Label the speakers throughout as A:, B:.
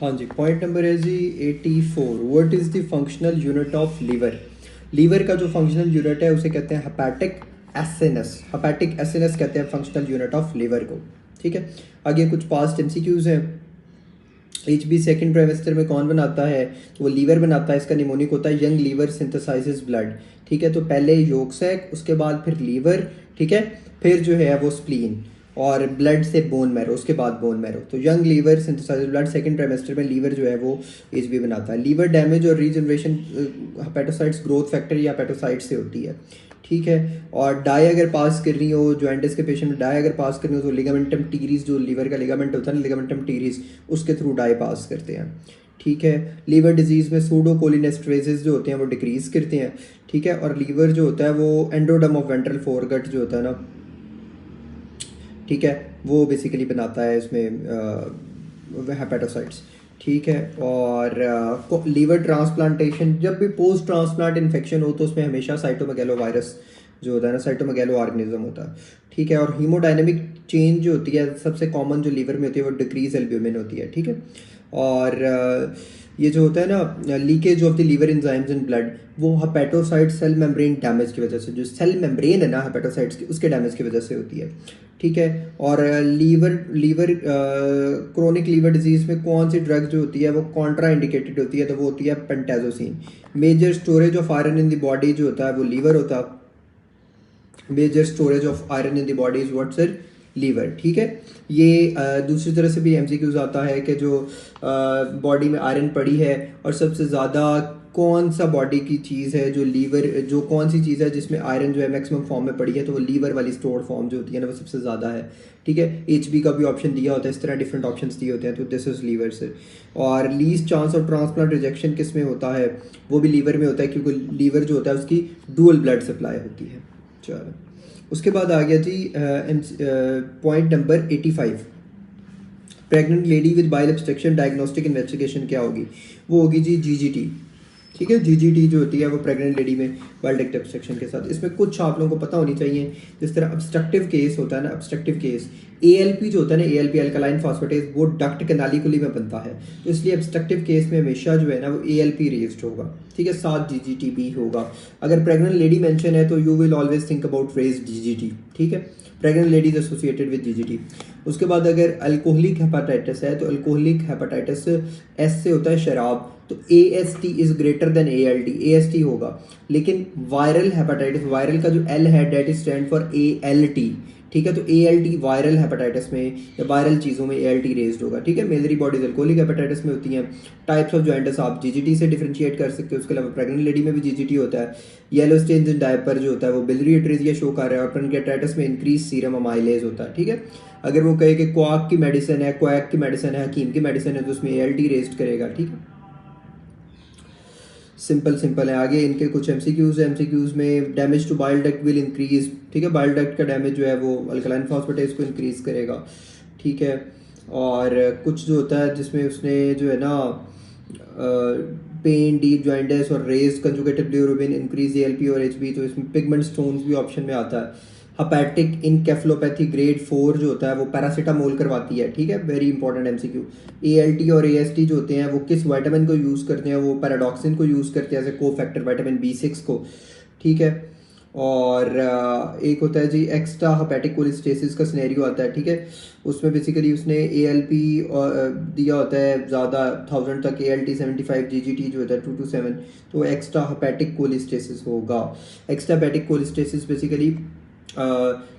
A: हाँ जी, point number है जी 84। What is the functional unit of liver? Liver का जो फंक्शनल यूनिट है उसे कहते हैं हेपेटिक एसिनस। हेपेटिक एसिनस कहते हैं फंक्शनल यूनिट ऑफ लीवर को। ठीक है, आगे कुछ पास्ट एमसीक्यूज हैं। एचबी सेकंड ट्राइमेस्टर में कौन बनाता है? तो वो लीवर बनाता है। इसका निमोनिक होता है यंग लीवर सिंथेसाइजेस ब्लड। ठीक है, तो पहले योक सैक, उसके बाद फिर लीवर, ठीक है, फिर जो है वो स्प्लीन, और ब्लड से बोन मैरो, उसके बाद बोन मैरो। तो young liver synthesizes blood second trimester में लीवर जो है वो एचबी बनाता है। लीवर डैमेज और रीजनरेशन हेपेटोसाइट्स ग्रोथ फैक्टर या हेपेटोसाइट से होती है। ठीक है, और डाई अगर पास कर रही हो, जॉइंटिस के पेशेंट में डाई अगर पास करनी हो तो लिगामेंटम टीरीज, जो लीवर का लिगामेंट होता है ना, लिगामेंटम टीरीज, उसके थ्रू डाई पास करते हैं। ठीक है, लीवर डिजीज़ में सूडोकोलिनेस्ट्रेसेस जो होते हैं वो डिक्रीज करते हैं। ठीक है, और लीवर जो होता है वो एंडोडर्म ऑफ वेंट्रल फोरगट जो होता है ना, ठीक है, वो बेसिकली बनाता है इसमें हेपेटोसाइट्स। ठीक है, और लीवर ट्रांसप्लांटेशन, जब भी पोस्ट ट्रांसप्लांट इन्फेक्शन हो तो उसमें हमेशा साइटोमेगैलो वायरस जो होता है ना, साइटोमेगैलो ऑर्गेनिज्म होता है। ठीक है, और हीमोडायनेमिक चेंज जो होती है सबसे कॉमन जो लीवर में होती है वो डिक्रीज एल्ब्यूमिन होती है। ठीक है, और ये जो होता है ना leakage of the liver enzymes in blood, वो हेपेटोसाइट सेल मेम्ब्रेन डैमेज की वजह से, जो सेल मेम्ब्रेन है ना हेपेटोसाइट्स की, उसके डैमेज की वजह से होती है। ठीक है, और लीवर क्रोनिक लीवर डिजीज़ में कौन सी ड्रग जो होती है वो कॉन्ट्रा इंडिकेटेड होती है? तो वो होती है pentazocine. Major storage of iron in the body जो होता है वो लीवर होता है। Major storage of iron in the body is what sir? Liver. ठीक है, ये दूसरी तरह से भी एमसीक्यूज आता है कि जो बॉडी में आयरन पड़ी है, और सबसे ज़्यादा कौन सा बॉडी की चीज़ है जो लीवर, जो कौन सी चीज़ है जिसमें आयरन जो है मैक्सिमम फॉर्म में पड़ी है? तो वो लीवर वाली स्टोर्ड फॉर्म जो होती है ना वो सबसे ज़्यादा है। ठीक है, एचबी का भी ऑप्शन दिया होता है, इस तरह डिफरेंट ऑप्शंस दिए होते हैं, तो दिस इज लीवर से। और least chance of transplant rejection किस में होता है? वो भी लीवर में होता है, क्योंकि लीवर जो होता है उसकी डुअल ब्लड सप्लाई होती है। चलो, उसके बाद आ गया जी point number 85। Pregnant lady with bile obstruction diagnostic investigation क्या होगी? वो होगी जी जीजीटी। ठीक है, जीजीटी जो होती है वो प्रेग्नेंट लेडी में बाइल डक्ट ऑब्स्ट्रक्शन के साथ। इसमें कुछ आप लोगों को पता होनी चाहिए, जिस तरह ऑब्स्ट्रक्टिव केस होता है ना, ऑब्स्ट्रक्टिव केस एएलपी जो होता है ना, एएलपी अल्कलाइन फास्फेटेज, वो डक्ट कैनालिकुली में बनता है, तो इसलिए ऑब्स्ट्रक्टिव केस में हमेशा जो है ना वो एएलपी रेज्ड होगा। ठीक है, साथ जीजीटी भी होगा। अगर प्रेग्नेंट लेडी मेंशन है तो you will always think about raised GGT. ठीक है, pregnant ladies associated with GGT. उसके बाद अगर अल्कोहलिक हेपेटाइटिस है तो अल्कोहलिक हेपेटाइटिस एस से होता है शराब, तो A S T is greater than A L T, A S T होगा। लेकिन वायरल हेपेटाइटिस, वायरल का जो एल है that is stand for A L T. ठीक है, तो A L T viral hepatitis में या वायरल चीज़ों में ए एल टी रेज्ड होगा। ठीक है, मेजरी बॉडीज अल्कोहलिक हेपेटाइटिस में होती हैं। टाइप्स ऑफ जॉइंटिस आप जीजीटी से डिफरेंशिएट कर सकते हो। उसके अलावा प्रेग्नेंट लेडी में भी जीजीटी होता है। येलो स्टेन्स इन डायपर जो होता है वो बिलियरी एट्रेजिया शो कर रहा है, और पेनक्रियाटाइटिस में इंक्रीज सीरम अमाइलेज होता है। ठीक है, अगर वो कहे कि क्वाक की मेडिसिन है, क्वैक की मेडिसिन है, हकीम की मेडिसिन है, तो उसमें ए एल टी रेज्ड करेगा। ठीक है, सिंपल है। आगे इनके कुछ एमसीक्यूज है। एमसीक्यूज में damage to bile duct will increase. ठीक है, बाइल डक्ट का डैमेज जो है वो अल्कलाइन फॉस्फेटेज को इंक्रीज करेगा। ठीक है, और कुछ जो होता है जिसमें उसने जो है ना पेन, डीप जॉइंटिस और raised conjugated bilirubin, increase ALP और एचबी, तो इसमें पिगमेंट स्टोन्स भी ऑप्शन में आता है। हेपेटिक इनकेफलोपैथी ग्रेड 4 जो होता है वो पैरासीटामोल करवाती है। ठीक है, वेरी इंपॉर्टेंट एमसीक्यू। एएलटी और एएसटी जो होते हैं वो किस विटामिन को यूज़ करते हैं? वो पैराडॉक्सिन को यूज़ करते हैं एज ए को फैक्टर, विटामिन B6 को। ठीक है, और एक होता है जी एक्स्ट्रा हेपेटिक कोलिस्टेसिस का सिनेरियो आता है। ठीक है, उसमें बेसिकली उसने एएलपी दिया होता है ज़्यादा 1000 तक, एएलटी 75, जीजीटी जो होता है 2 to 7, तो एक्स्ट्रा हेपेटिक कोलिस्टेसिस होगा। Extra hepatic cholestasis basically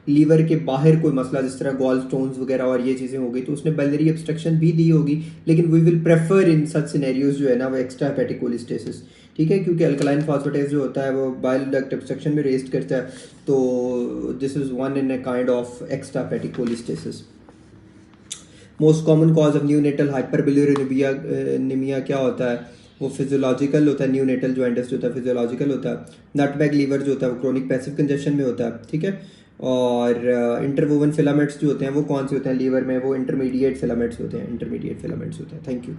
A: liver के बाहर कोई मसला, जिस तरह गॉल स्टोन्स वगैरह और ये चीज़ें हो गई, तो उसने बाइलरी ऑब्स्ट्रक्शन भी दी होगी, लेकिन we will prefer in such scenarios जो है ना वो एक्स्ट्रा हेपेटिक कोलिस्टेसिस। ठीक है, क्योंकि अल्कलाइन फास्फेटेज जो होता है वो बाइल डक्ट ऑब्स्ट्रक्शन में रेस्ट करता है, तो this is one in a kind of extra hepatic cholestasis. Most common cause of neonatal hyperbilirubinemia क्या होता है? वो फिजियोलॉजिकल होता है। न्यूनेटल जॉइंटिस जो होता है फिजियोलॉजिकल होता है। नटमैग लीवर जो होता है वो क्रोनिक पैसिव कंजेशन में होता है। ठीक है, और इंटरवोवन फिलामेंट्स जो होते हैं वो कौन से होते हैं लीवर में? वो इंटरमीडिएट फिलामेंट्स होते हैं, इंटरमीडिएट फिलामेंट्स होते हैं। Thank you.